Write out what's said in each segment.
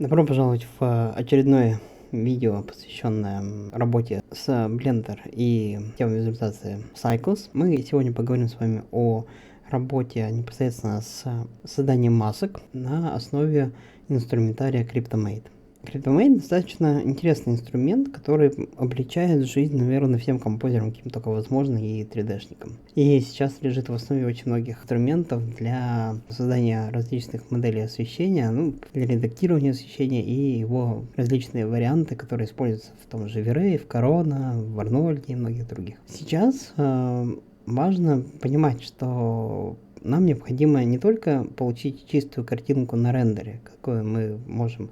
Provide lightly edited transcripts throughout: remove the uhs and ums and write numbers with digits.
Добро пожаловать в очередное видео, посвященное работе с Blender и темой визуализации Cycles. Мы сегодня поговорим с вами о работе непосредственно с созданием масок на основе инструментария CryptoMate. CryptoMate достаточно интересный инструмент, который облегчает жизнь, наверное, всем композерам, каким только возможно, и 3D-шникам. И сейчас лежит в основе очень многих инструментов для создания различных моделей освещения, для редактирования освещения и его различные варианты, которые используются в том же V-Ray, в Corona, в Арнольде и многих других. Сейчас важно понимать, что нам необходимо не только получить чистую картинку на рендере, какую мы можем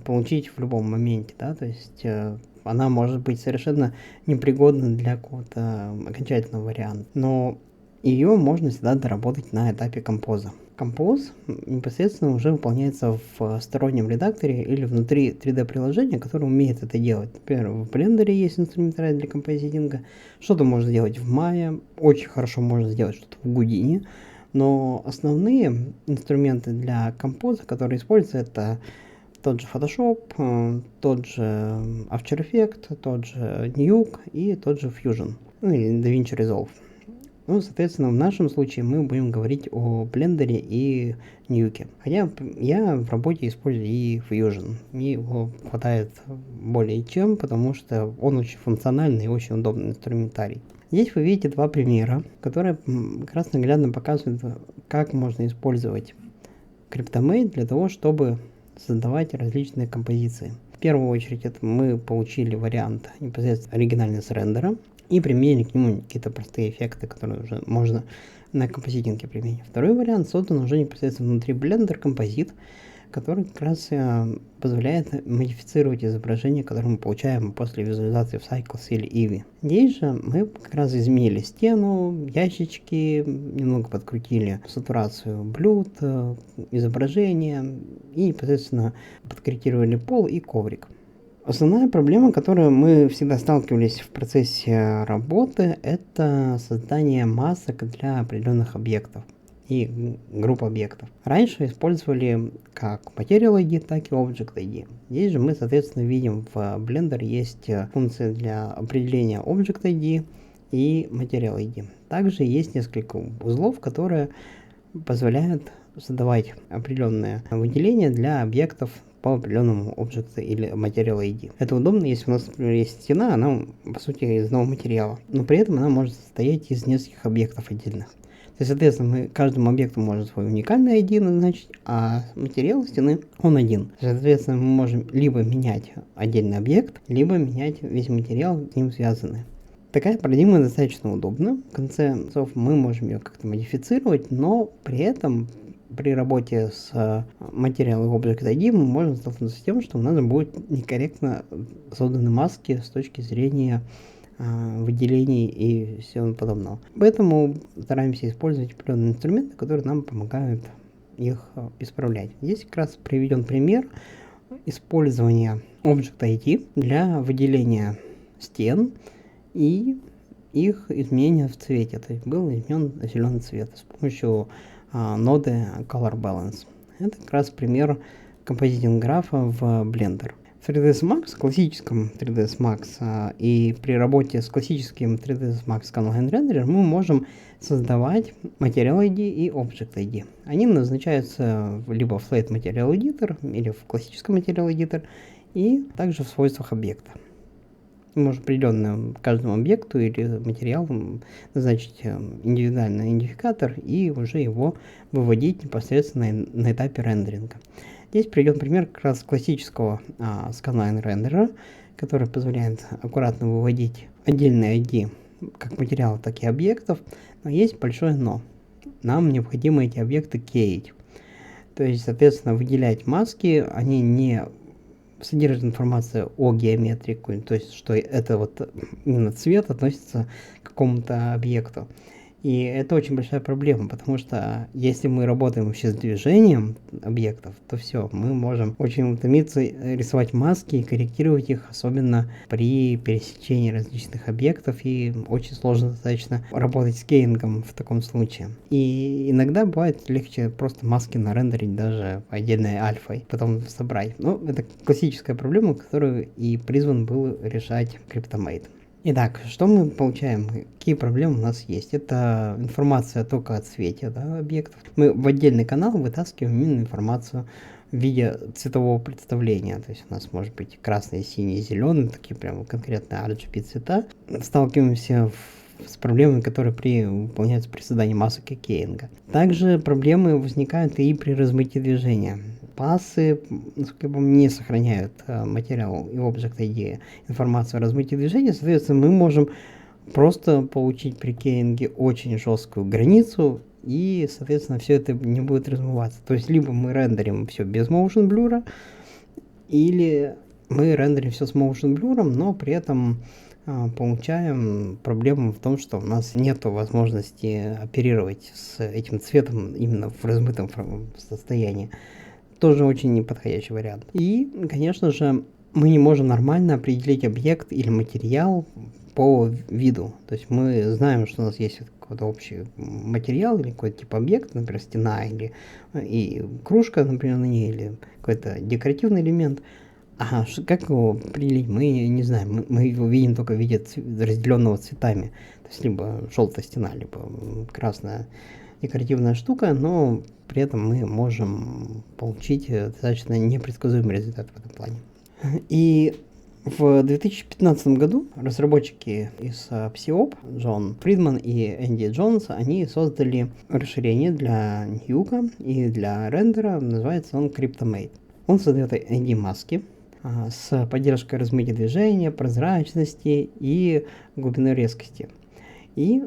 получить в любом моменте, да, то есть она может быть совершенно непригодна для какого-то окончательного варианта, но ее можно всегда доработать на этапе композа. Композ непосредственно уже выполняется в стороннем редакторе или внутри 3D-приложения, которое умеет это делать. Например, в Blender есть инструментарий для композитинга, что-то можно сделать в Maya, очень хорошо можно сделать что-то в Houdini, но основные инструменты для композа, которые используются, это тот же Photoshop, тот же After Effects, тот же Nuke и тот же Fusion, и DaVinci Resolve. Соответственно, в нашем случае мы будем говорить о Blender и Nuke. Хотя я в работе использую и Fusion. Мне его хватает более чем, потому что он очень функциональный и очень удобный инструментарий. Здесь вы видите два примера, которые как раз наглядно показывают, как можно использовать CryptoMate для того, чтобы создавать различные композиции. В первую очередь это мы получили вариант непосредственно оригинальный с рендера и применили к нему какие-то простые эффекты, которые уже можно на композитинге применить. Второй вариант создан уже непосредственно внутри Blender композит, который как раз позволяет модифицировать изображение, которое мы получаем после визуализации в Cycles или Eevee. Здесь же мы как раз изменили стену, ящички, немного подкрутили сатурацию блюд, изображения и непосредственно подкорректировали пол и коврик. Основная проблема, которой мы всегда сталкивались в процессе работы, это создание масок для определенных объектов и групп объектов. Раньше использовали как Material ID, так и Object ID. Здесь же мы, соответственно, видим в Blender есть функция для определения Object ID и Material ID. Также есть несколько узлов, которые позволяют создавать определенные выделения для объектов по определенному объекту или Material ID. Это удобно, если у нас, например, есть стена, она по сути из одного материала, но при этом она может состоять из нескольких объектов отдельных. То есть, соответственно, мы каждому объекту можем свой уникальный ID назначить, а материал стены он один. Соответственно, мы можем либо менять отдельный объект, либо менять весь материал с ним связанный. Такая парадигма достаточно удобна. В конце концов, мы можем ее как-то модифицировать, но при этом при работе с материалом Object ID мы можем столкнуться с тем, что у нас будут некорректно созданы маски с точки зрения выделений и всего подобного. Поэтому стараемся использовать определенные инструменты, которые нам помогают их исправлять. Здесь как раз приведен пример использования Object ID для выделения стен и их изменения в цвете. То есть был изменен зеленый цвет с помощью ноды Color Balance. Это как раз пример композитинг графа в Blender. В 3ds Max, классическом 3ds Max и при работе с классическим 3ds Max Canal Hand Renderer мы можем создавать Material ID и Object ID. Они назначаются либо в Slate Material Editor или в классическом Material Editor и также в свойствах объекта. Мы можем определенно каждому объекту или материалу назначить индивидуальный идентификатор и уже его выводить непосредственно на этапе рендеринга. Здесь приведен пример как раз классического Scanline рендера, который позволяет аккуратно выводить отдельные ID как материалов, так и объектов, но есть большое но. Нам необходимо эти объекты кеять. То есть, соответственно, выделять маски, они не содержит информацию о геометрике, то есть что это вот именно цвет относится к какому-то объекту. И это очень большая проблема, потому что если мы работаем вообще с движением объектов, то все, мы можем очень утомиться рисовать маски и корректировать их, особенно при пересечении различных объектов, и очень сложно достаточно работать с кейингом в таком случае. И иногда бывает легче просто маски нарендерить даже отдельной альфой, потом собрать. Но это классическая проблема, которую и призван был решать CryptoMate. Итак, что мы получаем? Какие проблемы у нас есть? Это информация только о цвете, да, объектов. Мы в отдельный канал вытаскиваем именно информацию в виде цветового представления. То есть у нас может быть красный, синий, зеленый, такие прям конкретные RGB цвета. Сталкиваемся с проблемами, которые выполняются при создании масок и кейинга. Также проблемы возникают и при размытии движения. Пассы, насколько я помню, не сохраняют материал и Object ID информацию о размытии движения, соответственно, мы можем просто получить при кейинге очень жесткую границу, и, соответственно, все это не будет размываться. То есть, либо мы рендерим все без motion blur, или мы рендерим все с motion blur, но при этом получаем проблему в том, что у нас нет возможности оперировать с этим цветом именно в размытом состоянии. Тоже очень неподходящий вариант. И, конечно же, мы не можем нормально определить объект или материал по виду. То есть мы знаем, что у нас есть какой-то общий материал или какой-то тип объекта, например, стена или и кружка, например, на ней, или какой-то декоративный элемент. А как его определить, мы не знаем. Мы его видим только в виде разделенного цветами. То есть либо желтая стена, либо красная декоративная штука, но при этом мы можем получить достаточно непредсказуемый результат в этом плане. И в 2015 году разработчики из Psyop, Джон Фридман и Энди Джонс, они создали расширение для Nuke и для рендера, называется он CryptoMate. Он создает ID-маски с поддержкой размытия движения, прозрачности и глубины резкости. И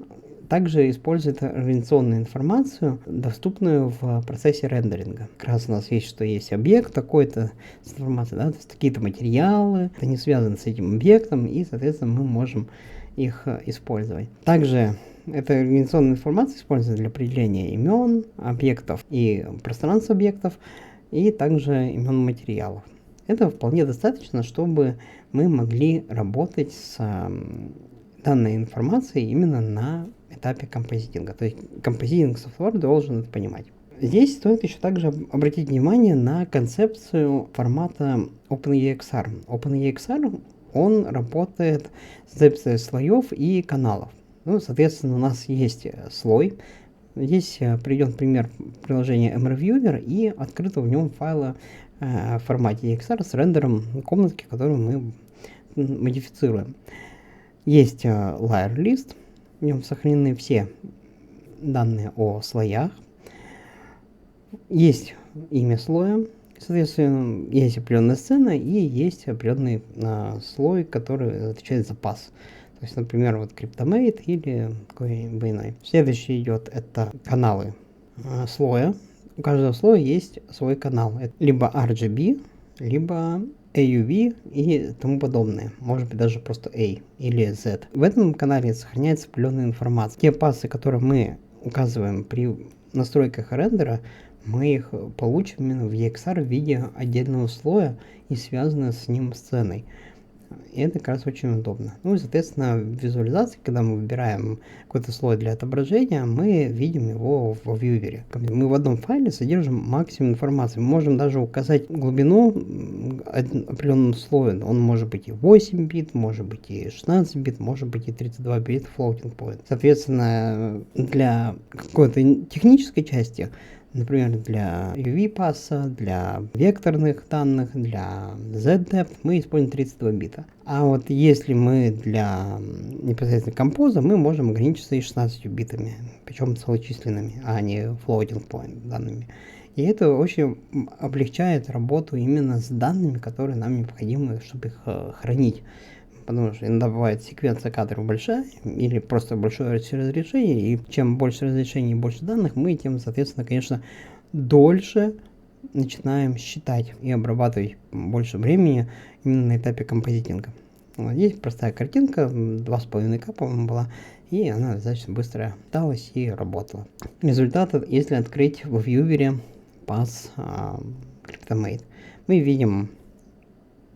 также использует организационную информацию, доступную в процессе рендеринга. Как раз у нас есть, что есть объект такой-то с информацией, да, то есть какие-то материалы, это не связано с этим объектом, и, соответственно, мы можем их использовать. Также эта организационная информация используется для определения имен объектов и пространства объектов, и также имен материалов. Это вполне достаточно, чтобы мы могли работать с данной информацией именно на этапе композитинга. То есть композитинг софтвер должен это понимать. Здесь стоит еще также обратить внимание на концепцию формата OpenEXR. OpenEXR, он работает с концепцией слоев и каналов. Ну, соответственно, у нас есть слой. Здесь приведен пример приложения MRViewer и открыто в нем файла в формате EXR с рендером комнатки, которую мы модифицируем. Есть layer list, в нем сохранены все данные о слоях. Есть имя слоя, соответственно, есть определенная сцена и есть определенный слой, который отвечает за пас. То есть, например, вот CryptoMate или какой-нибудь иной. Следующий идет это каналы слоя. У каждого слоя есть свой канал. Это либо RGB, либо AUV и тому подобное. Может быть даже просто A или Z. В этом канале сохраняется определенная информация. Те пассы, которые мы указываем при настройках рендера, мы их получим именно в EXR в виде отдельного слоя и связанной с ним сценой. И это как раз очень удобно. Ну и, соответственно, в визуализации, когда мы выбираем какой-то слой для отображения, мы видим его в вьювере. Мы в одном файле содержим максимум информации. Мы можем даже указать глубину определенному слою. Он может быть и 8 бит, может быть и 16 бит, может быть и 32 бит floating point. Соответственно, для какой-то технической части, например, для UV-пасса, для векторных данных, для Z-depth мы используем 32 бита. А вот если мы для непосредственно композа, мы можем ограничиться и 16 битами, причем целочисленными, а не floating point данными. И это очень облегчает работу именно с данными, которые нам необходимы, чтобы их хранить. Потому что иногда бывает секвенция кадров большая или просто большое разрешение, и чем больше разрешений и больше данных, мы тем, соответственно, конечно, дольше начинаем считать и обрабатывать больше времени именно на этапе композитинга. Вот здесь простая картинка, 2,5К, по-моему, была, и она достаточно быстро читалась и работала. Результат, если открыть в Viewer Pass CryptoMate, мы видим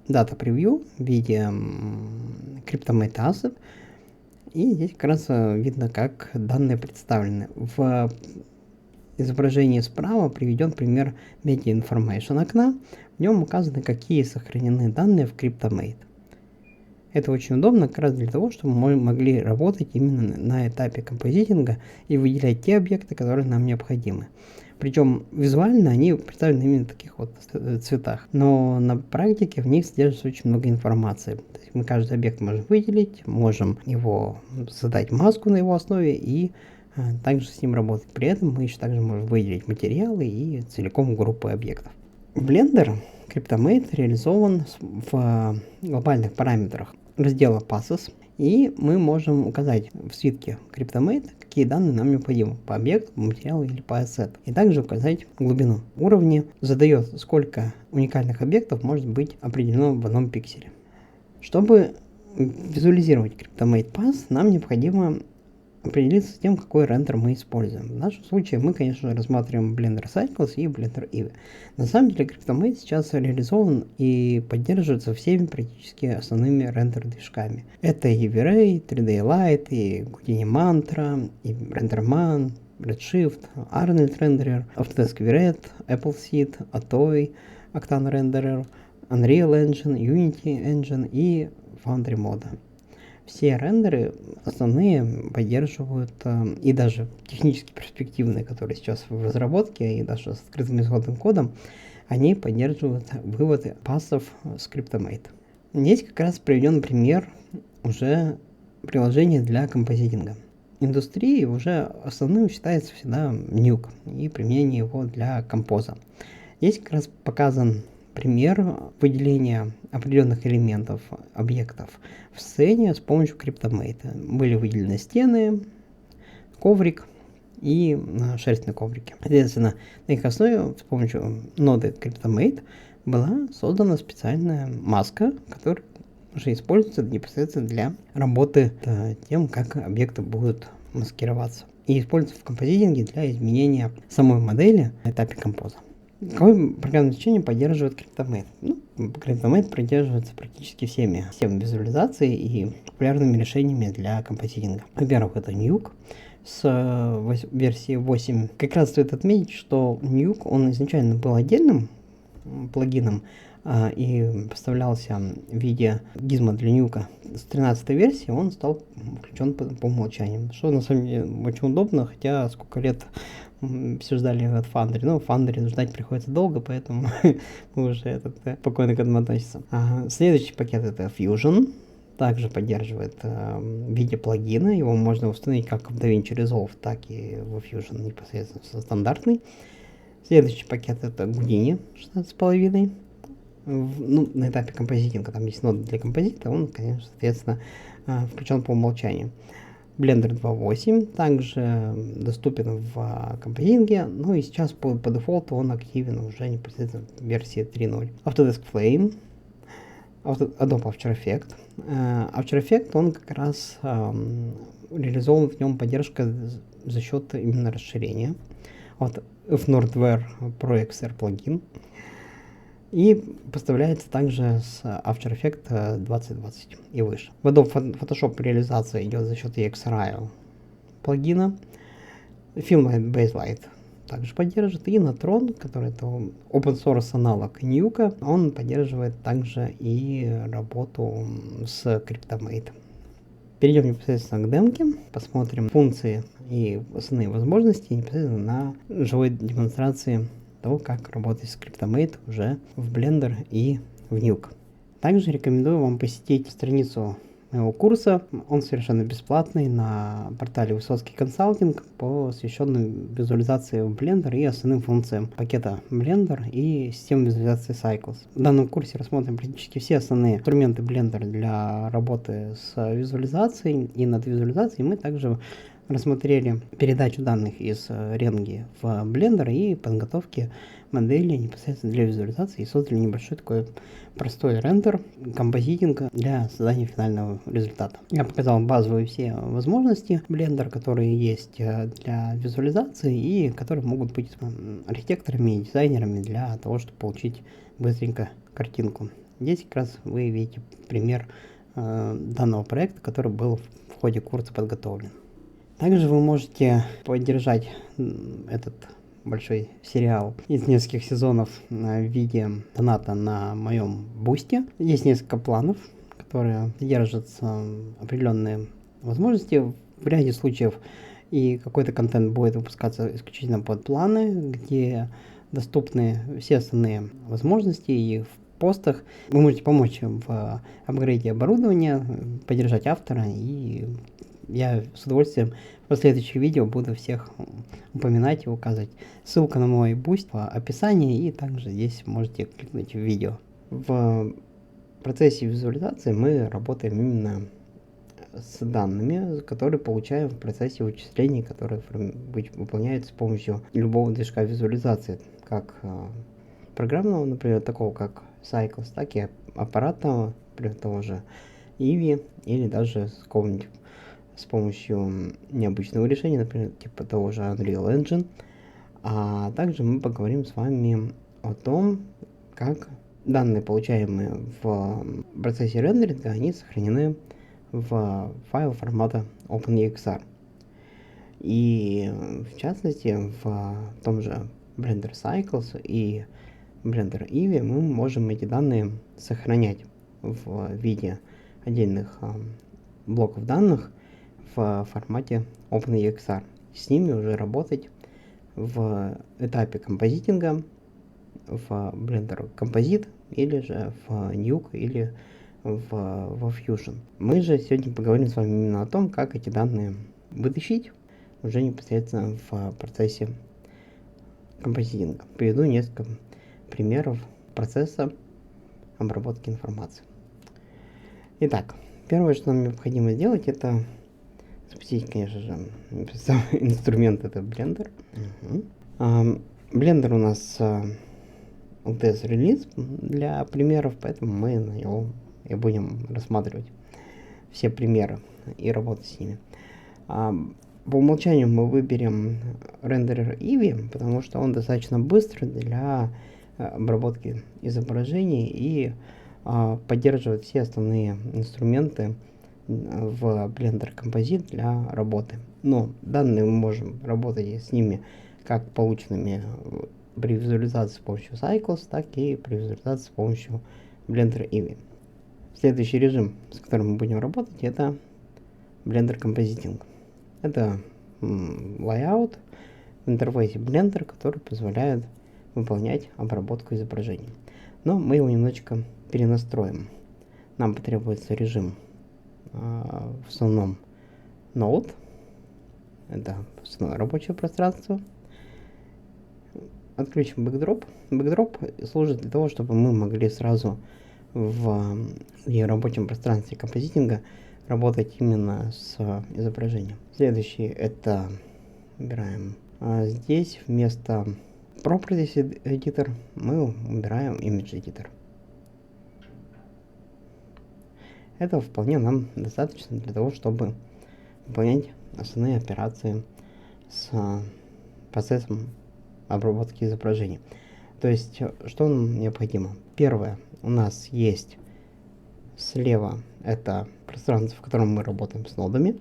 дата превью, видим CryptoMate Asset, и здесь как раз видно, как данные представлены. В изображении справа приведен пример Media Information окна. В нем указаны, какие сохранены данные в CryptoMate. Это очень удобно как раз для того, чтобы мы могли работать именно на этапе композитинга и выделять те объекты, которые нам необходимы. Причем визуально они представлены именно в таких вот цветах. Но на практике в них содержится очень много информации. То есть мы каждый объект можем выделить, можем его задать маску на его основе и также с ним работать. При этом мы еще также можем выделить материалы и целиком группы объектов. Blender CryptoMate реализован в глобальных параметрах раздела Passes, и мы можем указать в свитке CryptoMate, какие данные нам необходимы по объекту, по материалу или по ассету. И также указать глубину. Уровни задает, сколько уникальных объектов может быть определено в одном пикселе. Чтобы визуализировать CryptoMate Pass, нам необходимо определиться с тем, какой рендер мы используем. В нашем случае мы, конечно же, рассматриваем Blender Cycles и Blender Eevee. На самом деле CryptoMate сейчас реализован и поддерживается всеми практически основными рендер-движками. Это и V-Ray, 3D Light, и Houdini Mantra, и RenderMan, Redshift, Arnold Renderer, Autodesk V-Red, Appleseed, Atoy, Octane Renderer, Unreal Engine, Unity Engine и Foundry Mode. Все рендеры основные поддерживают, и даже технически перспективные, которые сейчас в разработке, и даже с открытым исходным кодом, они поддерживают вывод пассов с CryptoMate. Здесь как раз приведен пример уже приложения для композитинга. В индустрии уже основным считается всегда Nuke и применение его для композа. Здесь как раз показан пример выделения определенных элементов, объектов в сцене с помощью CryptoMate. Были выделены стены, коврик и шерстные коврики. Соответственно, на их основе с помощью ноды CryptoMate была создана специальная маска, которая уже используется непосредственно для работы с тем, как объекты будут маскироваться. И используется в композитинге для изменения самой модели на этапе композа. Какое программное обеспечение поддерживает CryptoMate? CryptoMate поддерживается практически всеми системами визуализации и популярными решениями для композитинга. Во-первых, это Nuke с версии 8. Как раз стоит отметить, что Nuke, он изначально был отдельным плагином и поставлялся в виде гизма для Nuke. С 13 версии он стал включен по умолчанию, что на самом деле очень удобно, хотя сколько лет все ждали от Foundry. Но Foundry ждать приходится долго, поэтому мы уже спокойно к этому относимся. Следующий пакет это Fusion. Также поддерживает в виде плагина. Его можно установить как в DaVinci Resolve, так и в Fusion непосредственно стандартный. Следующий пакет это Houdini 16,5. На этапе композитинга, там есть нода для композита, он, конечно, соответственно, включен по умолчанию. Blender 2.8 также доступен в композитинге, и сейчас по дефолту он активен уже непосредственно в версии 3.0. Autodesk Flame, Adobe After Effects. After Effects, он как раз реализован в нем поддержка за счет именно расширения от FNordWare Pro XR плагин. И поставляется также с After Effects 2020 и выше. В Adobe Photoshop реализация идет за счет EXRI плагина. Film Baselight также поддерживает. И Natron, который это open source аналог Nuke, он поддерживает также и работу с CryptoMate. Перейдем непосредственно к демке, посмотрим функции и основные возможности непосредственно на живой демонстрации того, как работать с CryptoMate уже в Blender и в Nuke. Также рекомендую вам посетить страницу моего курса. Он совершенно бесплатный на портале Высоцкий консалтинг, посвященный визуализации в Blender и основным функциям пакета Blender и системы визуализации Cycles. В данном курсе рассмотрим практически все основные инструменты Blender для работы с визуализацией, и над визуализацией мы также рассмотрели передачу данных из Rengi в Blender и подготовки модели непосредственно для визуализации и создали небольшой такой простой рендер, композитинг для создания финального результата. Я показал базовые все возможности Blender, которые есть для визуализации и которые могут быть архитекторами и дизайнерами для того, чтобы получить быстренько картинку. Здесь как раз вы видите пример данного проекта, который был в ходе курса подготовлен. Также вы можете поддержать этот большой сериал из нескольких сезонов в виде доната на моем бусте. Есть несколько планов, которые содержат определенные возможности. В ряде случаев и какой-то контент будет выпускаться исключительно под планы, где доступны все основные возможности, и в постах вы можете помочь в апгрейде оборудования, поддержать автора, и я с удовольствием в последующих видео буду всех упоминать и указывать. Ссылка на мой буст в описании, и также здесь можете кликнуть в видео. В процессе визуализации мы работаем именно с данными, которые получаем в процессе вычислений, которые выполняются с помощью любого движка визуализации, как программного, например, такого как Cycles, так и аппаратного, например, того же Eevee, или даже с помощью необычного решения, например, типа того же Unreal Engine. А также мы поговорим с вами о том, как данные, получаемые в процессе рендеринга, они сохранены в файл формата OpenEXR. И в частности, в том же Blender Cycles и Blender Eevee мы можем эти данные сохранять в виде отдельных блоков данных в формате OpenEXR. С ними уже работать в этапе композитинга в Blender Composite или же в Nuke или во Fusion. Мы же сегодня поговорим с вами именно о том, как эти данные вытащить уже непосредственно в процессе композитинга. Приведу несколько примеров процесса обработки информации. Итак, первое, что нам необходимо сделать, это запустить, конечно же, инструмент, это Blender. Blender у нас LTS релиз для примеров, поэтому мы на него и будем рассматривать все примеры и работать с ними. По умолчанию мы выберем рендерер Eevee, потому что он достаточно быстрый для обработки изображений и поддерживает все основные инструменты в Blender Composite для работы. Но данные мы можем работать с ними как полученными при визуализации с помощью Cycles, так и при визуализации с помощью Blender Eevee. Следующий режим, с которым мы будем работать, это Blender Compositing. Это layout в интерфейсе Blender, который позволяет выполнять обработку изображений. Но мы его немножечко перенастроим. Нам потребуется режим в основном Node. Это основное рабочее пространство. Отключим Backdrop. Backdrop служит для того, чтобы мы могли сразу в рабочем пространстве композитинга работать именно с изображением. Следующий это убираем. Здесь вместо Properties Editor мы убираем Image Editor. Этого вполне нам достаточно для того, чтобы выполнять основные операции с процессом обработки изображений. То есть, что нам необходимо? Первое, у нас есть слева это пространство, в котором мы работаем с нодами.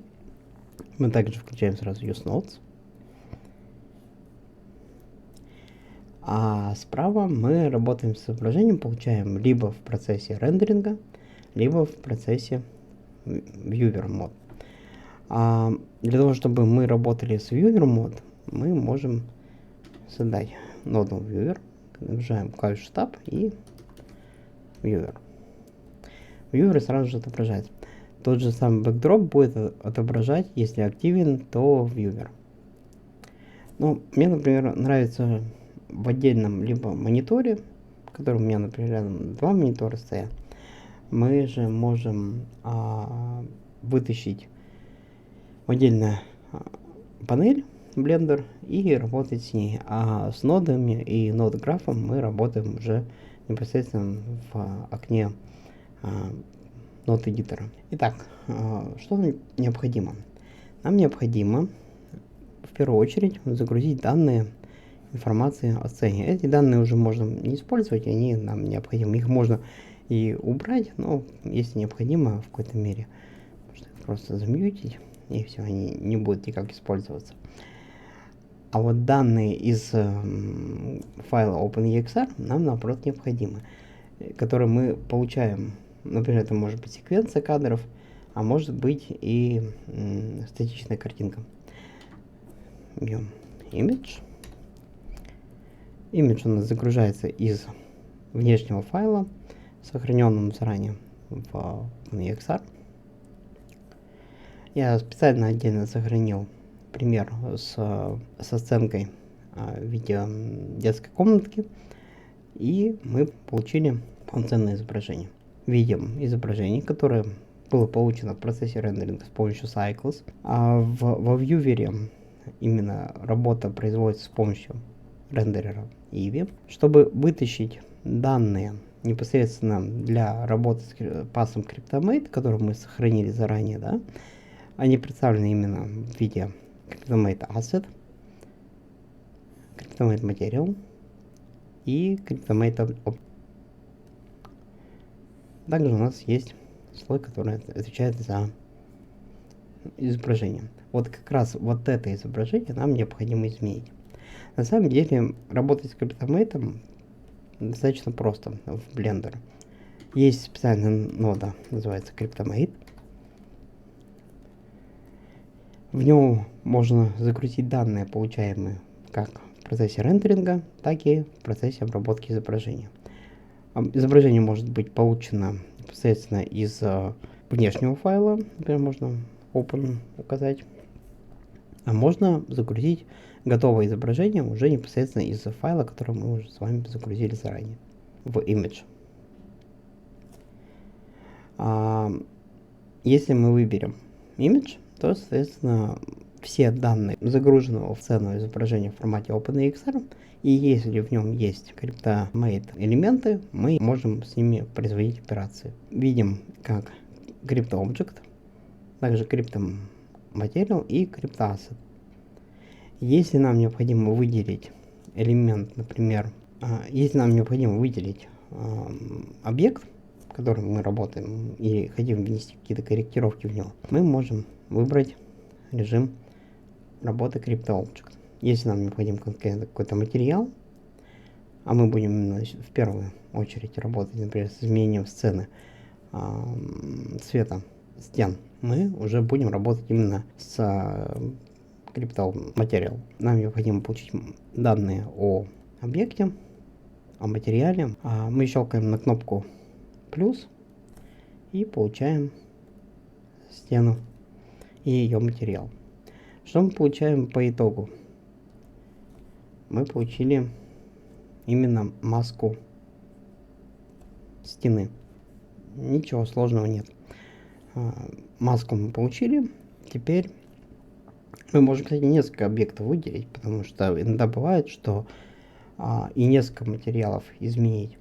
Мы также включаем сразу Use Nodes. А справа мы работаем с изображением, получаем либо в процессе рендеринга, либо в процессе Viewer Mode. Для того, чтобы мы работали с Viewer Mode, мы можем создать ноду Viewer, нажимаем клавишу Tab и Viewer. Viewer сразу же отображается. Тот же самый Backdrop будет отображать, если активен, то Viewer. Ну, мне, например, нравится в отдельном либо мониторе, в котором у меня, например, рядом два монитора стоят, мы же можем вытащить в отдельное панель Blender и работать с ней. А с нодами и нод-графом мы работаем уже непосредственно в окне нод-эдитора. Итак, что нам необходимо? Нам необходимо в первую очередь загрузить данные информации о сцене. Эти данные уже можно не использовать, они нам необходимы. Их можно и убрать, но если необходимо в какой-то мере, можно их просто замьютить, и все, они не будут никак использоваться. А вот данные из файла OpenEXR нам наоборот необходимы, которые мы получаем. Например, это может быть секвенция кадров, а может быть и статичная картинка. Берем image. Image у нас загружается из внешнего файла, сохраненным заранее в OpenEXR. Я специально отдельно сохранил пример со сценкой в виде детской комнатки, и мы получили полноценное изображение. Видим изображение, которое было получено в процессе рендеринга с помощью Cycles. А во Viewer именно работа производится с помощью рендерера Eevee. Чтобы вытащить данные непосредственно для работы с пасом CryptoMate, который мы сохранили заранее, да, они представлены именно в виде CryptoMate Asset, CryptoMate Material и CryptoMate Object. Также у нас есть слой, который отвечает за изображение. Вот как раз вот это изображение нам необходимо изменить. На самом деле работать с CryptoMate достаточно просто в Blender. Есть специальная нода, называется CryptoMate. В нем можно загрузить данные, получаемые как в процессе рендеринга, так и в процессе обработки изображения. Изображение может быть получено непосредственно из внешнего файла, например, можно Open указать, а можно загрузить готовое изображение уже непосредственно из файла, который мы уже с вами загрузили заранее в Image. Если мы выберем Image, то, соответственно, все данные загруженного в сцену изображения в формате OpenEXR, и если в нем есть CryptoMate элементы, мы можем с ними производить операции. Видим как CryptoObject, также CryptoMaterial и CryptoAsset. Если нам необходимо выделить элемент, например, если нам необходимо выделить объект, в котором мы работаем, и хотим внести какие-то корректировки в него, мы можем выбрать режим работы CryptoObject. Если нам необходим конкретно какой-то материал, а мы будем именно в первую очередь работать, например, с изменением сцены цвета стен, мы уже будем работать именно с CryptoMaterial. Нам необходимо получить данные о объекте, о материале. Мы щелкаем на кнопку плюс и получаем стену и ее материал. Что мы получаем по итогу? Мы получили именно маску стены. Ничего сложного нет. Маску мы получили. Теперь мы можем, кстати, несколько объектов выделить, потому что иногда бывает, что и несколько материалов изменить.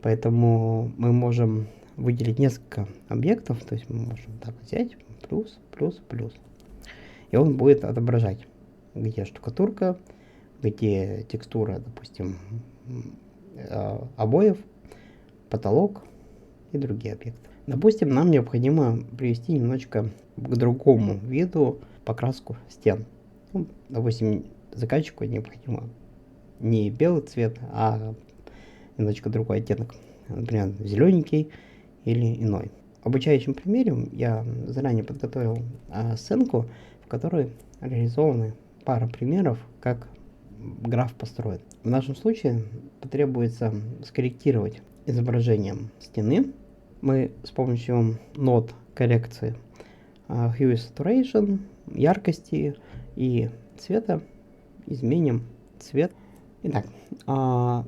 Поэтому мы можем выделить несколько объектов, то есть мы можем так взять, плюс, плюс, плюс. И он будет отображать, где штукатурка, где текстура, допустим, обоев, потолок и другие объекты. Допустим, нам необходимо привести немножечко к другому виду покраску стен. Ну, допустим, заказчику необходимо не белый цвет, а немножечко другой оттенок, например, зелененький или иной. В обучающем примере я заранее подготовил сценку, в которой реализованы пара примеров, как граф построен. В нашем случае потребуется скорректировать изображение стены. Мы с помощью нод коррекции Hue Saturation, яркости и цвета изменим цвет. Итак, что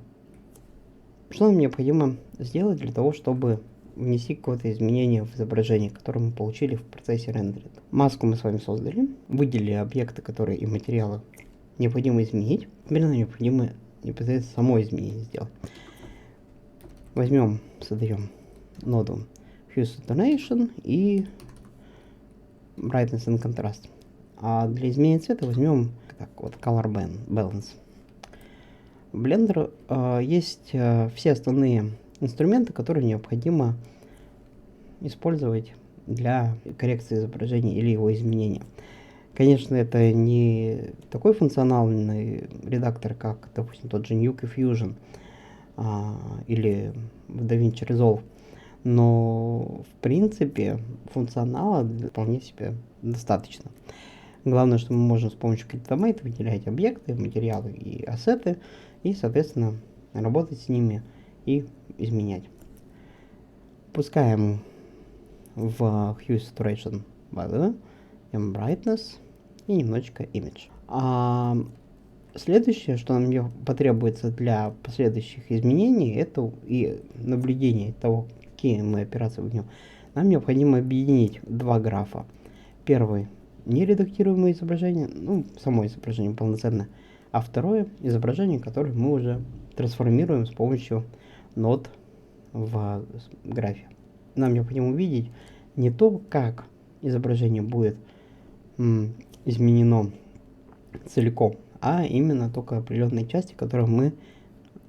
нам необходимо сделать для того, чтобы внести какое-то изменение в изображение, которое мы получили в процессе рендеринга. Маску мы с вами создали, выделили объекты, которые и материалы необходимо изменить. Теперь нам необходимо непосредственно само изменение сделать. Возьмем, создаем ноду Hue Saturation и Brightness and Contrast. А для изменения цвета возьмем так, вот Color Balance. В Blender есть все основные инструменты, которые необходимо использовать для коррекции изображения или его изменения. Конечно, это не такой функциональный редактор, как, допустим, тот же Nuke Fusion или в DaVinci Resolve, но в принципе функционала вполне себе достаточно. Главное, что мы можем с помощью CryptoMate выделять объекты, материалы и ассеты, и, соответственно, работать с ними и изменять. Пускаем в Hue Saturation Value, Brightness и немножечко Image. Следующее, что нам потребуется для последующих изменений, это и наблюдение того, какие мы операции введем. Нам необходимо объединить два графа. Первый — нередактируемое изображение, ну, само изображение полноценное, а второе — изображение, которое мы уже трансформируем с помощью нод в графе. Нам необходимо увидеть не то, как изображение будет изменено целиком, а именно только определенные части, которые мы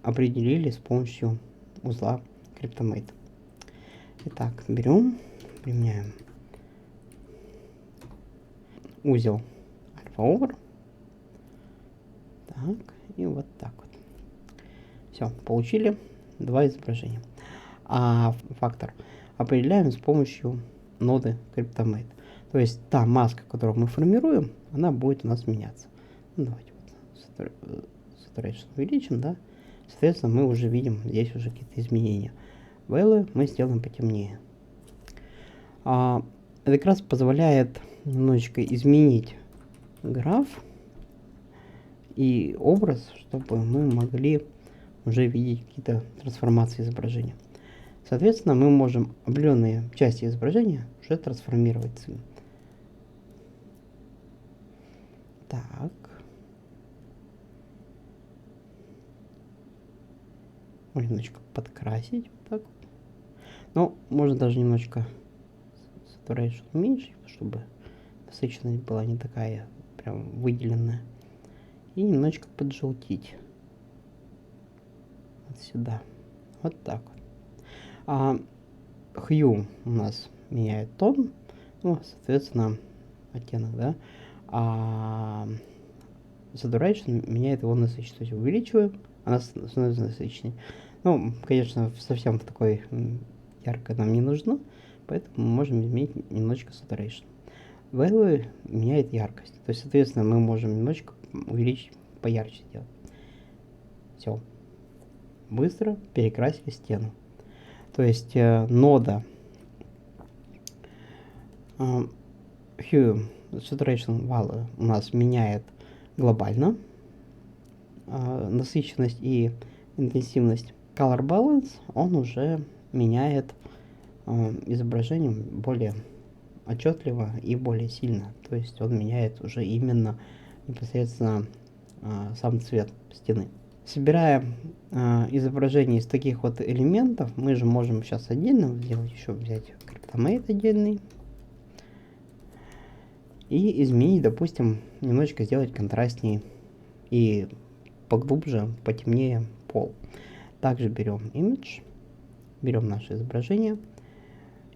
определили с помощью узла CryptoMate. Итак, берем, применяем узел Alpha Over. Так, и вот так вот. Все, получили два изображения. А фактор определяем с помощью ноды CryptoMate. То есть та маска, которую мы формируем, она будет у нас меняться. Ну, давайте вот Saturation увеличим, да. Соответственно, мы уже видим здесь уже какие-то изменения. Value мы сделаем потемнее. Это как раз позволяет немножечко изменить граф и образ, чтобы мы могли уже видеть какие-то трансформации изображения. Соответственно, мы можем определенные части изображения уже трансформировать. Так. Можно немножечко подкрасить. Так. Но можно даже немножечко Saturation уменьшить, чтобы насыщенность была не такая прям выделенная. И немножечко поджелтить. Вот сюда. Вот так вот. Hue у нас меняет тон. Ну, соответственно, оттенок, да. Saturation меняет его насыщенность. То есть увеличиваем, она становится насыщенной. Ну, конечно, совсем такой ярко нам не нужно, поэтому мы можем изменить немножечко Saturation. Value меняет яркость. То есть, соответственно, мы можем немножечко увеличить, поярче сделать. Все. Быстро перекрасили стену. То есть нода Hue Saturation Value у нас меняет глобально насыщенность и интенсивность. Color Balance он уже меняет изображение более отчетливо и более сильно. То есть он меняет уже именно непосредственно сам цвет стены. Собирая изображение из таких вот элементов, мы же можем сейчас отдельно сделать, еще взять CryptoMate отдельный и изменить, допустим, немножечко сделать контрастнее и поглубже, потемнее пол. Также берем Image, берем наше изображение,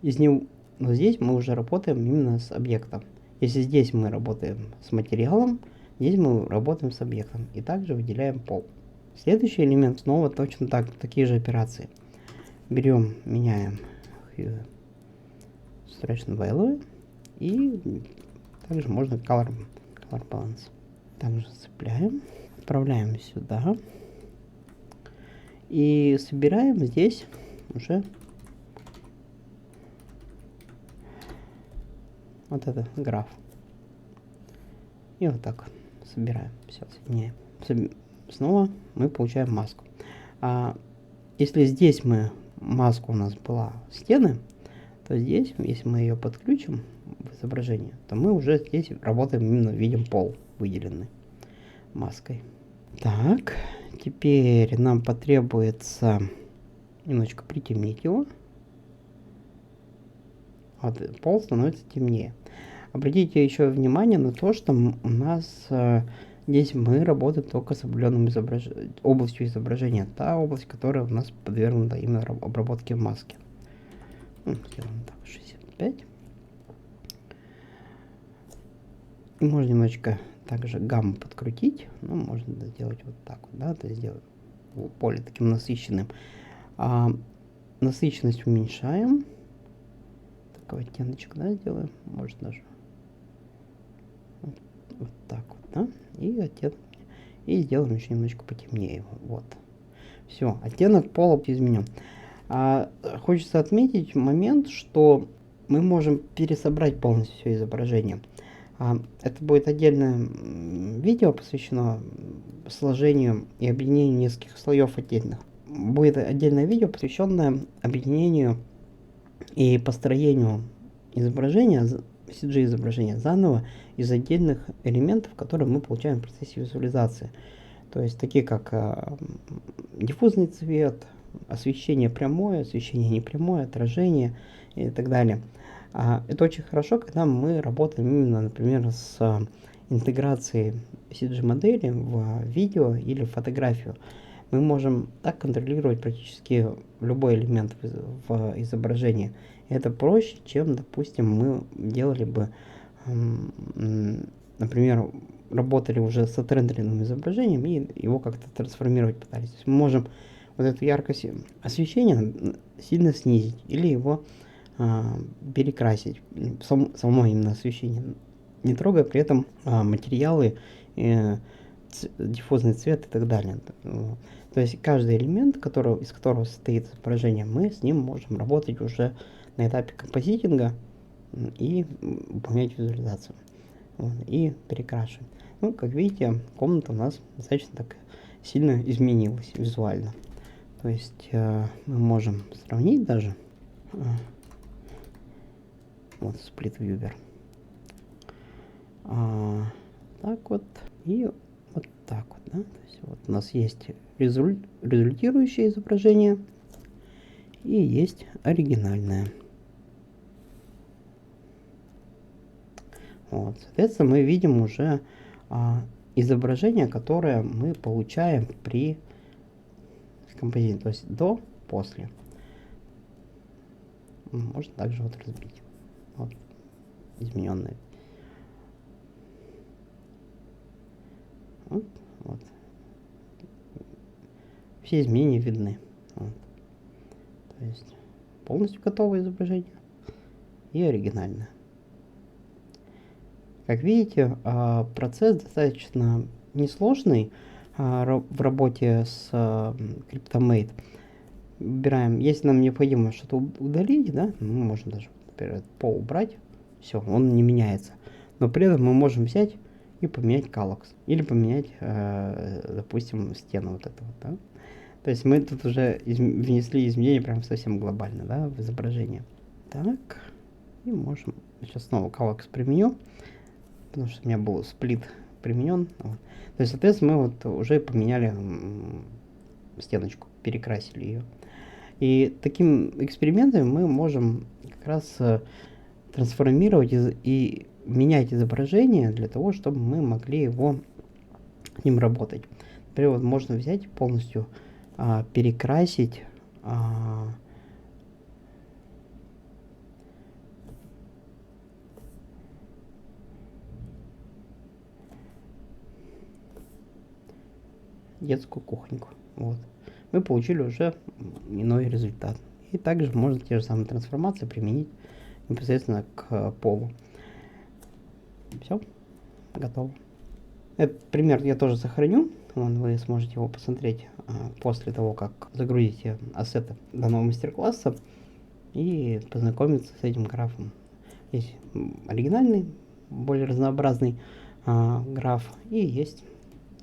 из него, но здесь мы уже работаем именно с объектом. Если здесь мы работаем с материалом, здесь мы работаем с объектом и также выделяем пол. Следующий элемент снова точно такие же операции. Берем, меняем Hue Saturation Value и также можно Color Balance. Также цепляем, отправляем сюда и собираем здесь уже вот этот граф. И вот так собираем. Все, соединяем. Снова мы получаем маску. Если здесь мы маска у нас была стены, то здесь, если мы ее подключим в изображение, то мы уже здесь работаем, именно видим пол выделенный маской. Так, теперь нам потребуется немножечко притемнить его. Вот, пол становится темнее. Обратите еще внимание на то, что у нас здесь мы работаем только с определенным областью изображения. Та область, которая у нас подвергнута именно обработке маски. Сделаем так, 65. И можно немножечко также гамму подкрутить. Ну, можно сделать вот так вот, да, то есть сделать поле таким насыщенным. Насыщенность уменьшаем. Такой оттеночек, да, сделаем. Может даже вот так вот, да. И оттенок. И сделаем еще немножечко потемнее его. Вот. Все, оттенок пола изменен. Хочется отметить момент, что мы можем пересобрать полностью все изображение. Это будет отдельное видео, посвящено сложению и объединению нескольких слоев отдельных. Будет отдельное видео, посвященное объединению и построению изображения, CG изображения заново из отдельных элементов, которые мы получаем в процессе визуализации. То есть такие как диффузный цвет, освещение прямое, освещение непрямое, отражение и так далее. Это очень хорошо, когда мы работаем именно, например, с интеграцией CG-модели в видео или фотографию. Мы можем так контролировать практически любой элемент в изображении. Это проще, чем, допустим, мы делали бы, например, работали уже с отрендеренным изображением и его как-то трансформировать пытались. То есть мы можем вот эту яркость освещения сильно снизить или его перекрасить, само именно освещение, не трогая при этом материалы, диффузный цвет и так далее. То есть каждый элемент, из которого состоит изображение, мы с ним можем работать уже на этапе композитинга и выполнять визуализацию. И перекрашивать. Ну, как видите, комната у нас достаточно так сильно изменилась визуально. То есть мы можем сравнить даже. Вот Split Viewer. Так вот. И вот так вот, да. То есть вот у нас есть результирующее изображение и есть оригинальное. Вот, соответственно, мы видим уже изображение, которое мы получаем при композиции, то есть до, после. Можно также вот разбить. Вот, измененные. Вот. Все изменения видны. Вот. То есть полностью готовое изображение и оригинальное. Как видите, процесс достаточно несложный в работе с CryptoMate. Выбираем, если нам необходимо что-то удалить, да, мы можем даже, например, пол убрать, все, он не меняется. Но при этом мы можем взять и поменять Kallax. Или поменять, допустим, стену вот эту вот, да. То есть мы тут уже внесли изменения прям совсем глобально, да, в изображение. Так, и можем, сейчас снова Kallax применю, потому что у меня был сплит применен. Вот. То есть, соответственно, мы вот уже поменяли стеночку, перекрасили ее. И таким экспериментами мы можем как раз трансформировать и менять изображение для того, чтобы мы могли его с ним работать. Например, вот можно взять полностью перекрасить детскую кухоньку. Вот. Мы получили уже иной результат. И также можно те же самые трансформации применить непосредственно к полу. Все, готово. Этот пример я тоже сохраню. Вы сможете его посмотреть после того, как загрузите ассеты данного мастер-класса и познакомиться с этим графом. Есть оригинальный, более разнообразный граф, и есть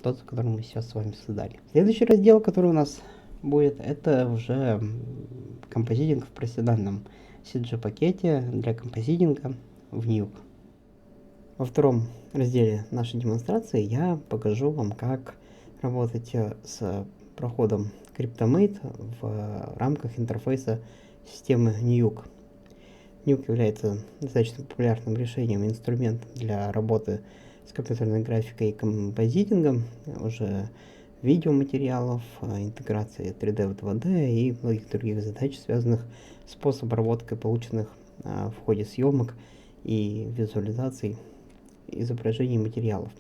тот, который мы сейчас с вами создали. Следующий раздел, который у нас будет, это уже композитинг в проседальном CG-пакете для композитинга в Nuke. Во втором разделе нашей демонстрации я покажу вам, как работать с проходом CryptoMate в рамках интерфейса системы Nuke. Nuke является достаточно популярным решением, инструментом для работы с компьютерной графикой и композитингом, уже видеоматериалов, интеграции 3D в 2D и многих других задач, связанных с постобработкой полученных в ходе съемок и визуализаций изображений и материалов.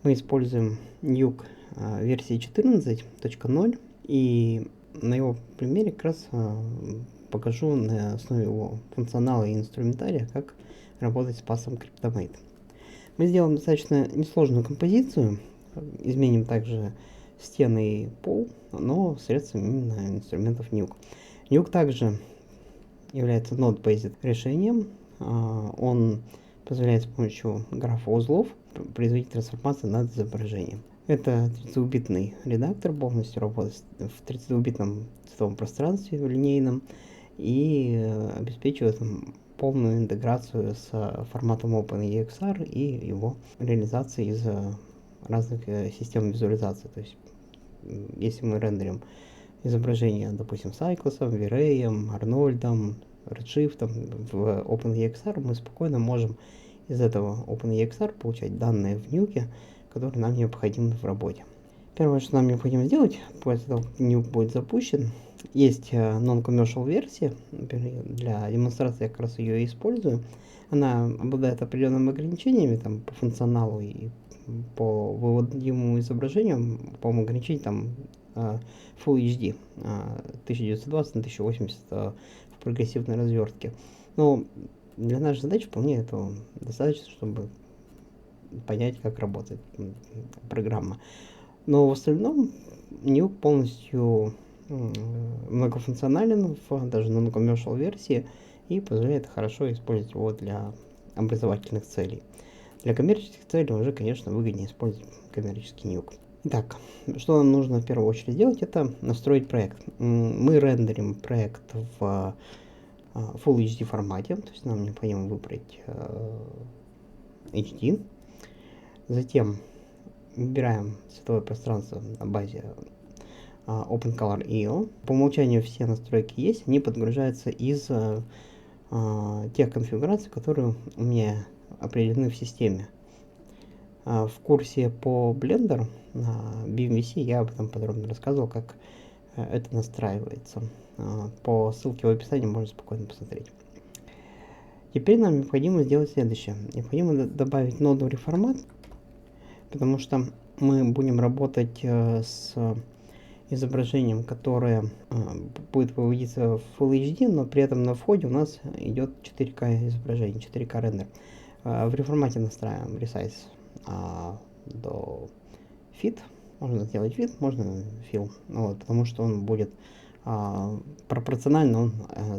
Мы используем Nuke версии 14.0, и на его примере как раз покажу на основе его функционала и инструментария, как работать с пасом CryptoMate. Мы сделаем достаточно несложную композицию, изменим также стены и пол, но средством именно инструментов Nuke. Nuke также является node-based решением. Он позволяет с помощью графа узлов производить трансформацию над изображением. Это 32-битный редактор, полностью работает в 32-битном цветовом пространстве в линейном и обеспечивает полную интеграцию с форматом OpenEXR и его реализацией из разных систем визуализации. То есть, если мы рендерим изображение, допустим, с Cycles, V-Ray, Арнольдом, Redshift в OpenEXR, мы спокойно можем из этого OpenEXR получать данные в Nuke, которые нам необходимы в работе. Первое, что нам необходимо сделать, после того, как Nuke будет запущен, есть non-commercial версия, для демонстрации я как раз ее и использую. Она обладает определенными ограничениями там, по функционалу и по выводимому изображению, по-моему, ограничение там Full HD 1920 на 1080 в прогрессивной развертке. Но для нашей задачи вполне этого достаточно, чтобы понять, как работает программа. Но в остальном Nuke полностью многофункционален, даже на non-commercial версии, и позволяет хорошо использовать его для образовательных целей. Для коммерческих целей уже, конечно, выгоднее использовать коммерческий Nuke. Итак, что нам нужно в первую очередь сделать, это настроить проект. Мы рендерим проект в Full HD формате, то есть нам необходимо выбрать HD. Затем выбираем цветовое пространство на базе OpenColor.io. По умолчанию все настройки есть, они подгружаются из тех конфигураций, которые у меня определены в системе. В курсе по Blender на BMVC я об этом подробно рассказывал, как это настраивается. По ссылке в описании можно спокойно посмотреть. Теперь нам необходимо сделать следующее. Необходимо добавить ноду reformat, потому что мы будем работать с изображением, которое будет выводиться в Full HD, но при этом на входе у нас идет 4К изображение, 4К рендер. В реформате настраиваем resize до fit. Можно сделать fit, можно fill, вот, потому что он будет пропорционально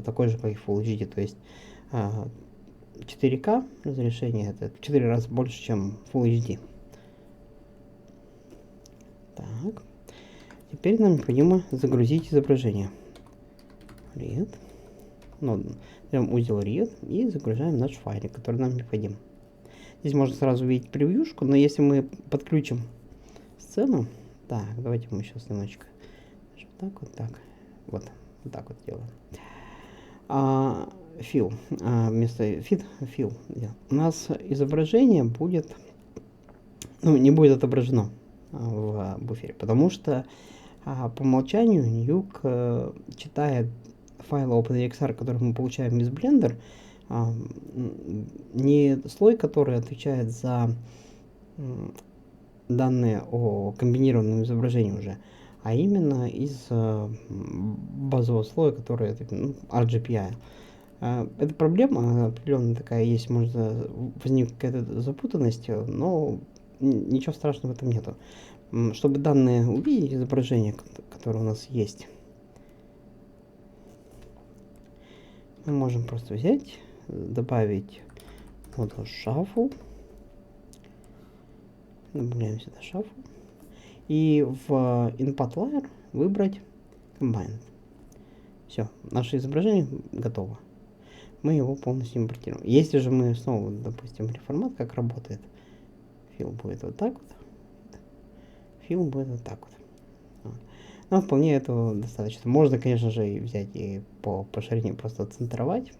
такой же, как и Full HD, то есть 4К разрешение это в 4 раза больше, чем Full HD. Так, теперь нам необходимо загрузить изображение. Read. Берем узел read и загружаем наш файлик, который нам необходим. Здесь можно сразу увидеть превьюшку, но если мы подключим сцену, так, давайте мы сейчас немножечко вот так, вот так вот делаем. Fill, вместо fill, у нас изображение будет, не будет отображено в буфере, потому что по умолчанию Nuke читает файлы OpenEXR, которые мы получаем из Blender, не слой, который отвечает за данные о комбинированном изображении уже, а именно из базового слоя, который RGPI. Эта проблема определенно такая есть, может возникнуть какая-то запутанность, но ничего страшного в этом нету. Чтобы данные увидеть, изображение, которое у нас есть, мы можем просто взять, добавить модуль Shuffle, добавляем сюда Shuffle, и в Input Layer выбрать Combine. Все, наше изображение готово. Мы его полностью импортируем. Если же мы снова, допустим, реформат, как работает, фил будет вот так вот, фил будет вот так вот. Но вполне этого достаточно. Можно, конечно же, и взять и по ширине просто центровать.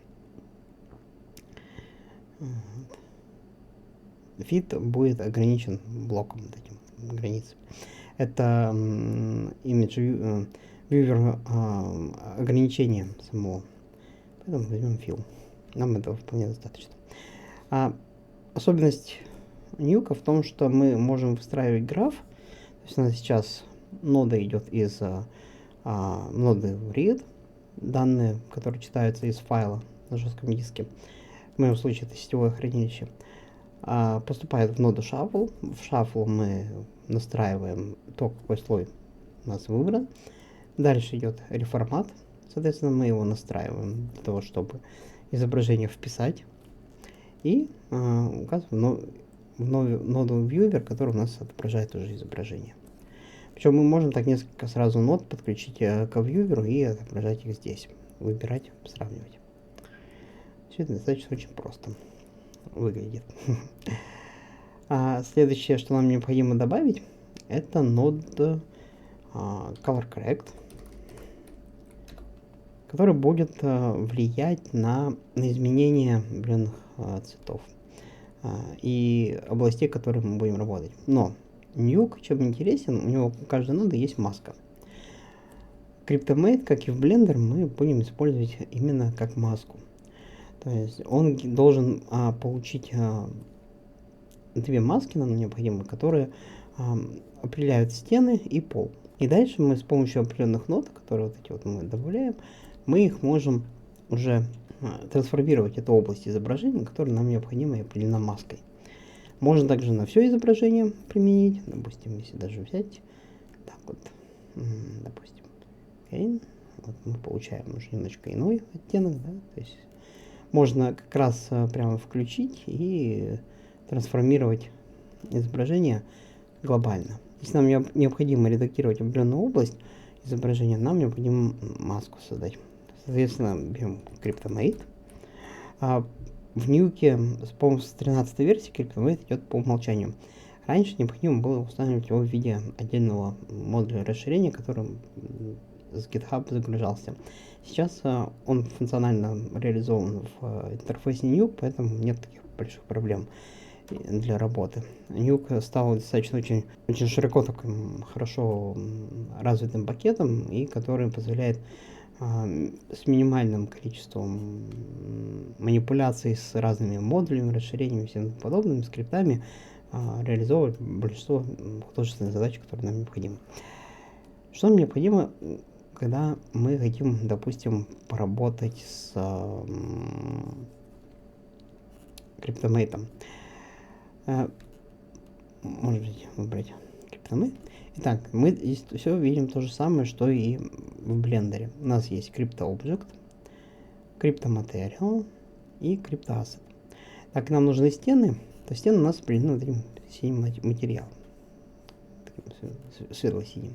Фит будет ограничен блоком вот этим границей. Это image viewer ограничение самого. Поэтому возьмем фил. Нам этого вполне достаточно. Особенность Nuke в том, что мы можем выстраивать граф. То есть у нас сейчас нода идет из ноды read, данные, которые читаются из файла на жестком диске. В моем случае это сетевое хранилище. Поступает в ноду Shuffle. В Shuffle мы настраиваем то, какой слой у нас выбран. Дальше идет реформат. Соответственно, мы его настраиваем для того, чтобы изображение вписать. И указываем в ноду Viewer, который у нас отображает уже изображение. Причем мы можем так несколько сразу нод подключить к Viewer и отображать их здесь. Выбирать, сравнивать. Все это достаточно очень просто выглядит. Следующее, что нам необходимо добавить, это нод Color Correct, который будет влиять на изменение определенных цветов и областей, которые мы будем работать. Но Nuke, чем интересен, у него у каждой ноды есть маска. CryptoMate, как и в Blender, мы будем использовать именно как маску. То есть он должен получить две маски нам необходимы, которые определяют стены и пол. И дальше мы с помощью определенных нот, которые вот эти вот мы добавляем, мы их можем уже трансформировать эту область изображения, которая нам необходима и определена маской. Можно также на все изображение применить. Допустим, если даже взять так вот, допустим, okay, вот мы получаем уже немножко иной оттенок, да, то есть можно как раз прямо включить и трансформировать изображение глобально. Если нам необходимо редактировать определенную область изображения, нам необходимо маску создать. Соответственно, берем CryptoMate. В Nuke с помощью 13 версии CryptoMate идет по умолчанию. Раньше необходимо было устанавливать его в виде отдельного модуля расширения, который с GitHub загружался. Сейчас он функционально реализован в интерфейсе Nuke, поэтому нет таких больших проблем для работы. Nuke стал достаточно очень широко таким хорошо развитым пакетом, и который позволяет с минимальным количеством манипуляций с разными модулями, расширениями и всем подобными скриптами реализовывать большинство художественных задач, которые нам необходимы. Что нам необходимо, когда мы хотим, допустим, поработать с CryptoMate? Может быть, выбрать CryptoMate. Итак, мы здесь все видим то же самое, что и в блендере. У нас есть CryptoObject, CryptoMaterial и CryptoAsset. Так, нам нужны стены, то стены у нас определены вот этим синим материалом, светло-синим.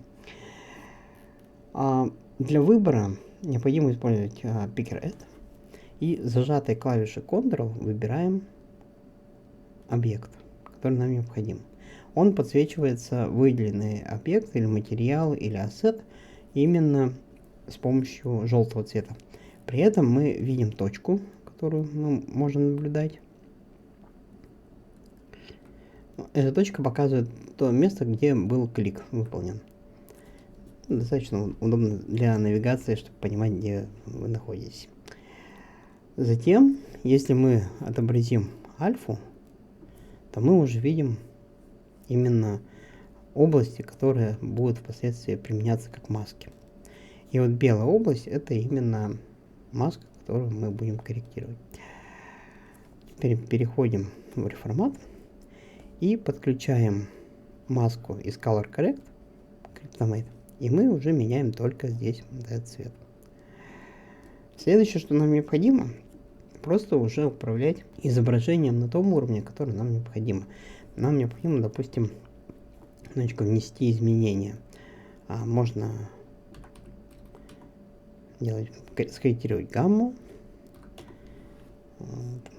Для выбора необходимо использовать Picker Add, и зажатой клавишей Ctrl выбираем объект, который нам необходим. Он подсвечивается выделенный объект или материал или ассет именно с помощью желтого цвета. При этом мы видим точку, которую мы можем наблюдать. Эта точка показывает то место, где был клик выполнен. Достаточно удобно для навигации, чтобы понимать, где вы находитесь. Затем, если мы отобразим альфу, то мы уже видим именно области, которые будут впоследствии применяться как маски. И вот белая область — это именно маска, которую мы будем корректировать. Теперь переходим в реформат и подключаем маску из Color Correct CryptoMate, и мы уже меняем только здесь этот цвет. Следующее, что нам необходимо, просто уже управлять изображением на том уровне, который нам необходимо. Нам необходимо, допустим, немножечко внести изменения. Можно скорректировать гамму.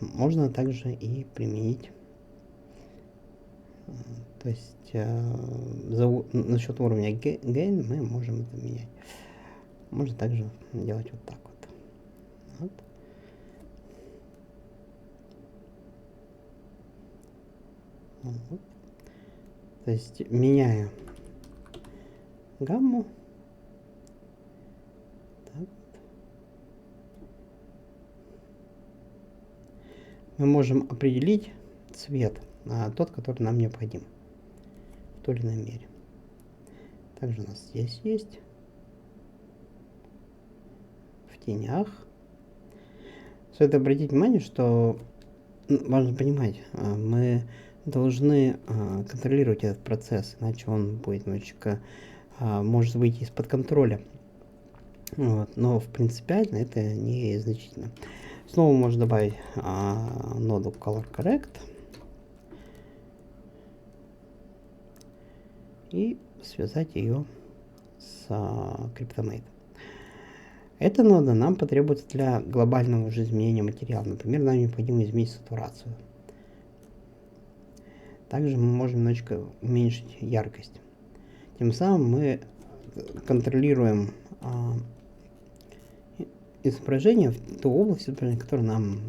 Можно также и применить, то есть насчет уровня gain мы можем это менять. Можно также делать вот так вот. Вот. Вот. То есть меняя гамму. Так. Мы можем определить цвет, тот, который нам необходим в той или иной мере. Также у нас здесь есть в тенях. Стоит обратить внимание, что важно понимать, мы должны контролировать этот процесс, иначе он будет немножечко может выйти из-под контроля. Вот. Но в принципиально это не значительно. Снова можно добавить ноду Color Correct и связать ее с CryptoMate. Эта нода нам потребуется для глобального уже изменения материала. Например, нам необходимо изменить сатурацию. Также мы можем немножечко уменьшить яркость. Тем самым мы контролируем изображение в ту область, которая нам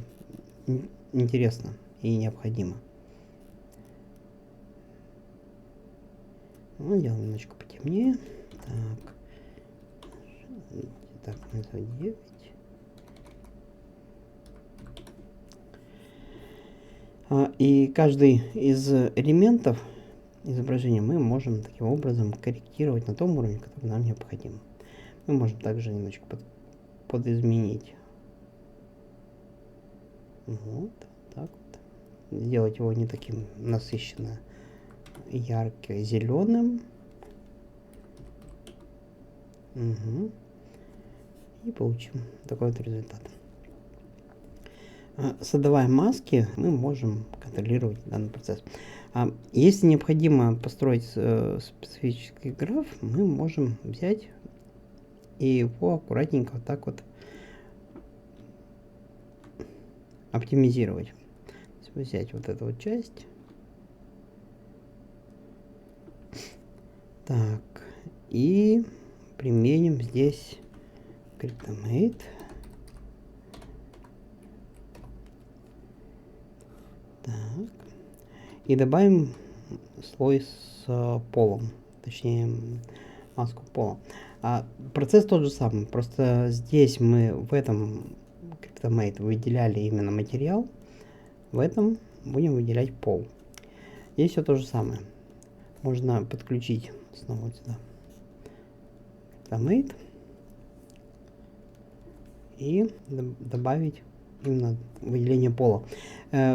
интересна и необходима. Ну, делаем немножечко потемнее. Так, 9. И каждый из элементов изображения мы можем таким образом корректировать на том уровне, который нам необходим. Мы можем также немножечко подизменить. Вот так вот. Сделать его не таким насыщенно ярко зеленым. Угу. И получим такой вот результат. Создавая маски, мы можем контролировать данный процесс. Если необходимо построить специфический граф, мы можем взять и его аккуратненько вот так вот оптимизировать. Взять вот эту вот часть. Так, и применим здесь CryptoMate. Так. И добавим слой с полом, точнее маску пола. Процесс тот же самый, просто здесь мы в этом CryptoMate выделяли именно материал, в этом будем выделять пол. Здесь все то же самое. Можно подключить снова вот сюда CryptoMate и добавить именно выделение пола.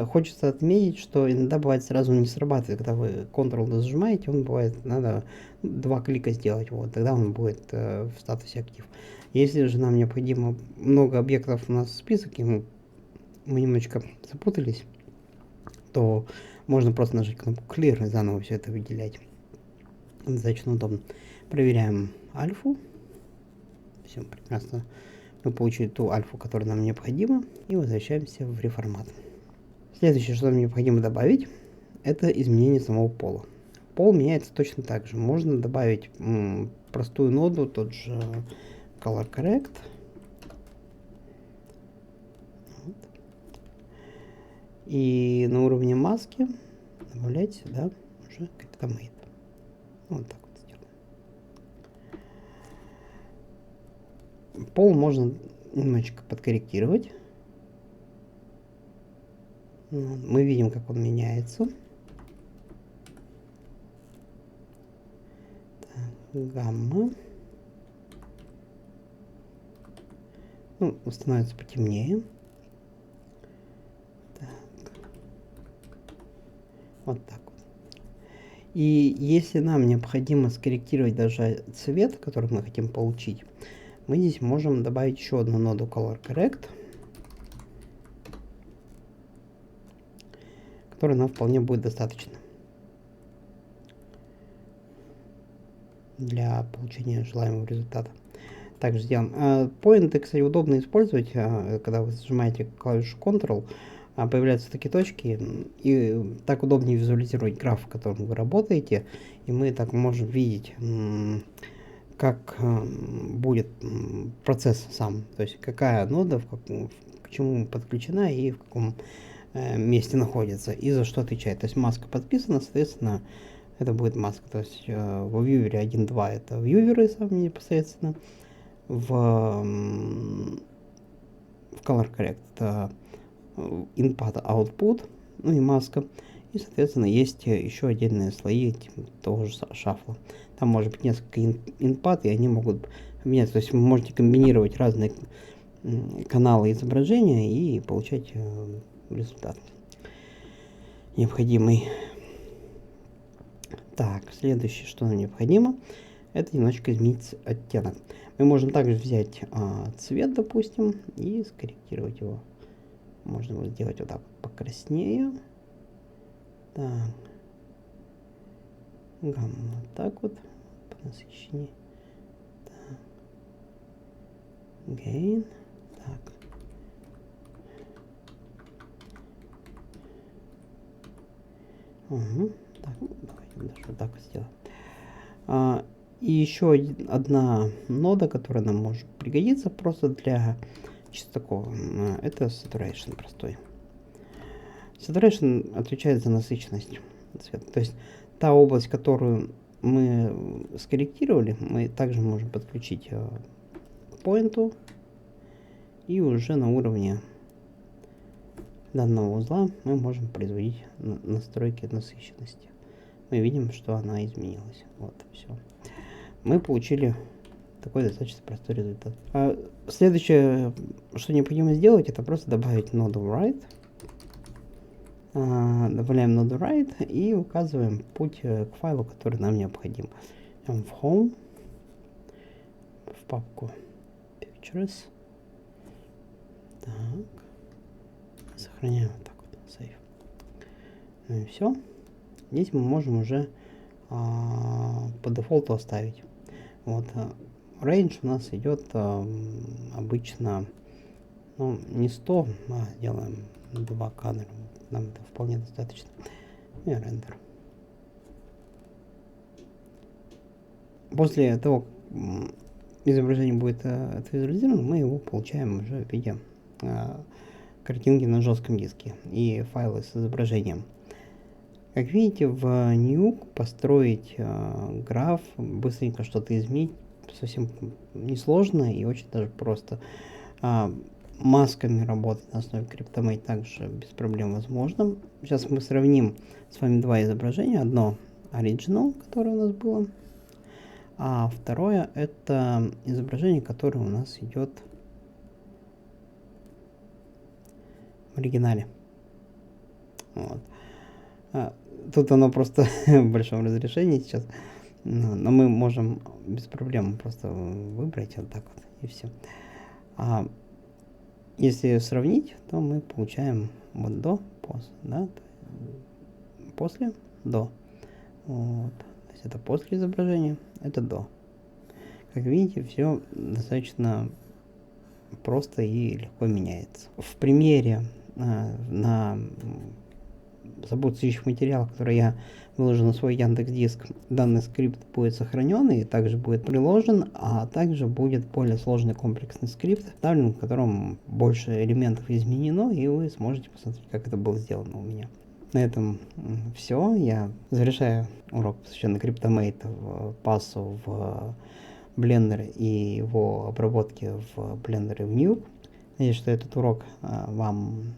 Хочется отметить, что иногда бывает сразу не срабатывает, когда вы Ctrl зажимаете, он бывает, надо 2 клика сделать, вот, тогда он будет в статусе актив. Если же нам необходимо много объектов у нас в список, и мы немножечко запутались, то можно просто нажать кнопку Clear и заново все это выделять. Достаточно удобно. Проверяем альфу. Все прекрасно. Мы получили ту альфу, которая нам необходима, и возвращаемся в реформат. Следующее, что нам необходимо добавить, это изменение самого пола. Пол меняется точно так же. Можно добавить простую ноду, тот же Color Correct. Вот. И на уровне маски добавлять сюда уже CryptoMate. Вот так вот сделаем. Пол можно немножечко подкорректировать. Мы видим, как он меняется. Так, гамма. Ну, становится потемнее. Так. Вот так вот. И если нам необходимо скорректировать даже цвет, который мы хотим получить, мы здесь можем добавить еще одну ноду Color Correct, которой нам вполне будет достаточно для получения желаемого результата. также сделаем. Поинты, кстати, удобно использовать, когда вы зажимаете клавишу Ctrl, появляются такие точки, и так удобнее визуализировать граф, в котором вы работаете, и мы так можем видеть, как будет процесс сам, то есть какая нода к чему подключена и в каком месте находится и за что отвечает. То есть маска подписана, соответственно, это будет маска. То есть в вьювере 1.2 это вьюверы сами непосредственно, в color correct это input, output, ну и маска. И, соответственно, есть еще отдельные слои типа того же шафла. Там может быть несколько input, и они могут меняться. То есть вы можете комбинировать разные каналы изображения и получать результат необходимый. Так, следующее, что нам необходимо, это немножечко изменить оттенок. Мы можем также взять цвет, допустим, и скорректировать его. Можно его сделать вот так вот покраснее. Так. Гамма вот так вот, по насыщению. Так. Gain. Так. Угу. Так, давайте даже вот так вот сделаем. И еще одна нода, которая нам может пригодиться просто для чисто такого, это saturation простой. Saturation отвечает за насыщенность цвета. То есть та область, которую мы скорректировали, мы также можем подключить к поинту и уже на уровне данного узла мы можем производить настройки насыщенности. Мы видим, что она изменилась. Вот, все. Мы получили такой достаточно простой результат. Следующее, что необходимо сделать, это просто добавить ноду write. Добавляем ноду write и указываем путь к файлу, который нам необходим. В home, в папку pictures. Так. Сохраняем вот так вот, save. Ну и все. Здесь мы можем уже по дефолту оставить. Вот, range у нас идет обычно, ну, не 100, а делаем 2 кадра. Нам это вполне достаточно. И рендер. После того, как изображение будет отвизуализировано, мы его получаем уже в виде картинки на жестком диске и файлы с изображением. Как видите, в Nuke построить граф, быстренько что-то изменить совсем несложно и очень даже просто. Масками работать на основе CryptoMate также без проблем возможно. Сейчас мы сравним с вами два изображения. Одно Original, которое у нас было, а второе это изображение, которое у нас идет в оригинале. Вот. Тут оно просто в большом разрешении сейчас, но мы можем без проблем просто выбрать вот так вот и все. Если сравнить, то мы получаем вот до, после, да, после, до. Вот. То есть это после изображения, это до. Как видите, все достаточно просто и легко меняется. В примере на сопутствующих материалах, которые я выложил на свой Яндекс.Диск, данный скрипт будет сохранен и также будет приложен, а также будет более сложный комплексный скрипт, вставлен, в котором больше элементов изменено, и вы сможете посмотреть, как это было сделано у меня. На этом все. Я завершаю урок, посвященный CryptoMate, пассу в Blender и его обработке в Blender и в Nuke. Надеюсь, что этот урок вам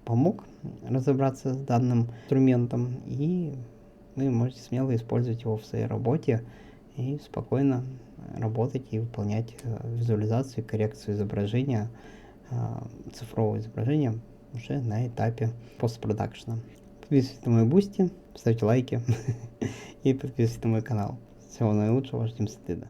помог разобраться с данным инструментом, и вы можете смело использовать его в своей работе и спокойно работать и выполнять визуализацию и коррекцию изображения, цифрового изображения уже на этапе постпродакшена. Подписывайтесь на мой бусти, ставьте лайки и подписывайтесь на мой канал. Всего наилучшего, ждем стыда.